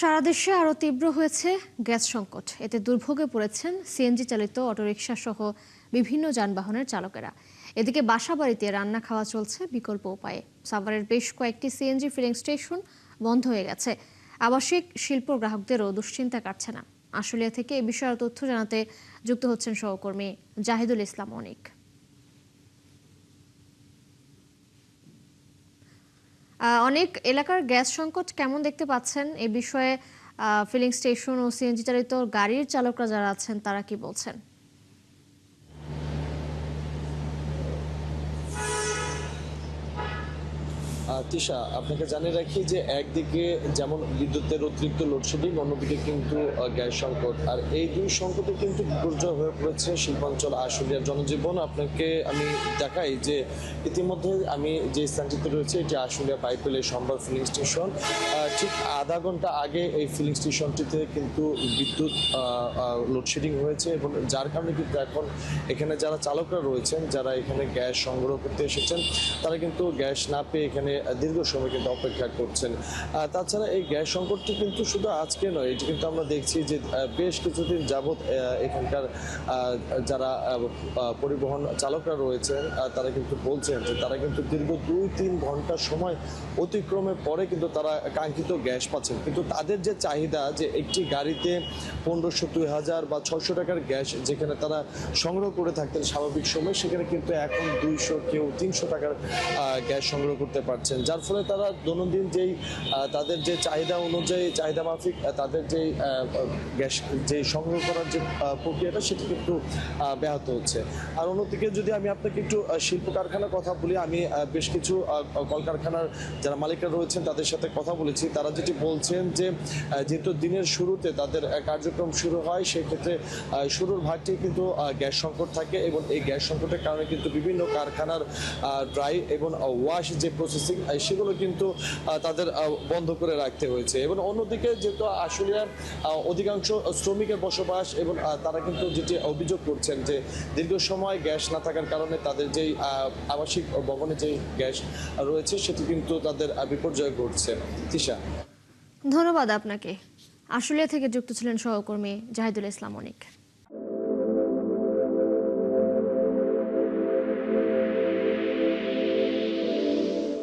সারা দেশে আরও তীব্র হয়েছে গ্যাস সংকট। এতে দুর্ভোগে পড়েছেন সিএনজি চালিত অটোরিকশা সহ বিভিন্ন যানবাহনের চালকেরা। এদিকে বাসাবাড়িতে রান্না খাওয়া চলছে বিকল্প উপায়ে। সাভারের বেশ কয়েকটি সিএনজি ফিলিং স্টেশন বন্ধ হয়ে গেছে। আবাসিক শিল্প গ্রাহকদেরও দুশ্চিন্তা কাটছে না। আশুলিয়া থেকে এ বিষয়ে তথ্য জানাতে যুক্ত হচ্ছেন সহকর্মী জাহিদুল ইসলাম অনিক। অনেক এলাকার গ্যাস সংকট কেমন দেখতে পাচ্ছেন? এ বিষয়ে ফিলিং স্টেশন ও সিএনজি চালিত গাড়ির চালকরা যারা আছেন তারা কি বলছেন? তিশা, আপনাকে জানিয়ে রাখি যে একদিকে যেমন বিদ্যুতের অতিরিক্ত লোডশেডিং, অন্যদিকে কিন্তু গ্যাস সংকট। আর এই দুই সংকটে কিন্তু বিপর্যয় হয়ে পড়েছে শিল্পাঞ্চল আশুলিয়ার জনজীবন। আপনাকে আমি দেখাই যে ইতিমধ্যে আমি যে স্থানটিতে রয়েছে এটি আশুলিয়া পাইপেলের সম্ভার ফিলিং স্টেশন। ঠিক আধা ঘন্টা আগে এই ফিলিং স্টেশনটিতে কিন্তু বিদ্যুৎ লোডশেডিং হয়েছে এবং যার কারণে কিন্তু এখন এখানে যারা চালকরা রয়েছেন, যারা এখানে গ্যাস সংগ্রহ করতে এসেছেন, তারা কিন্তু গ্যাস না পেয়ে এখানে দীর্ঘ সময় কিন্তু অপেক্ষা করছেন। তাছাড়া এই গ্যাস সংকটটি কিন্তু শুধু আজকে নয়, এটি কিন্তু আমরা দেখছি যে বেশ কিছুদিন যাবৎ এখানকার যারা পরিবহন চালকরা রয়েছেন তারা কিন্তু বলছেন যে তারা কিন্তু দীর্ঘ 2-3 ঘন্টা সময় অতিক্রমের পরে কিন্তু তারা কাঙ্ক্ষিত গ্যাস পাচ্ছেন। কিন্তু তাদের যে চাহিদা যে একটি গাড়িতে 1500, 2000 বা 600 টাকার গ্যাস যেখানে তারা সংগ্রহ করে থাকতেন স্বাভাবিক সময়, সেখানে কিন্তু এখন 200, কেউ 300 টাকার গ্যাস সংগ্রহ করতে পারছেন। যার ফলে তারা দৈনন্দিন যেই তাদের যে চাহিদা অনুযায়ী চাহিদা মাফিক তাদের যেই গ্যাস যে সংগ্রহ করার যে প্রক্রিয়াটা সেটি কিন্তু ব্যাহত হচ্ছে। আর অন্যদিকে যদি আমি আপনাকে একটু শিল্প কারখানার কথা বলি, আমি বেশ কিছু কলকারখানার যারা মালিকরা রয়েছেন তাদের সাথে কথা বলেছি। তারা যেটি বলছেন যে যেহেতু দিনের শুরুতে তাদের কার্যক্রম শুরু হয়, সেক্ষেত্রে শুরুর ভাগটি কিন্তু গ্যাস সংকট থাকে এবং এই গ্যাস সংকটের কারণে কিন্তু বিভিন্ন কারখানার ড্রাই এবং ওয়াশ যে প্রসেসিং সেগুলো কিন্তু তাদের বন্ধ করে রাখতে হয়েছে। এবং অন্যদিকে যেহেতু আশুলিয়ার অধিকাংশ শ্রমিকের বসবাস এবং তারা কিন্তু যেটি অভিযোগ করছেন যে দীর্ঘ সময় গ্যাস না থাকার কারণে তাদের যেই আবাসিক ভবনে যে গ্যাস রয়েছে সেটি কিন্তু তাদের বিপর্যয় ঘটছে। তিশা, ধন্যবাদ আপনাকে। আশুলিয়া থেকে যুক্ত ছিলেন সহকর্মী জাহিদুল ইসলাম অনিক।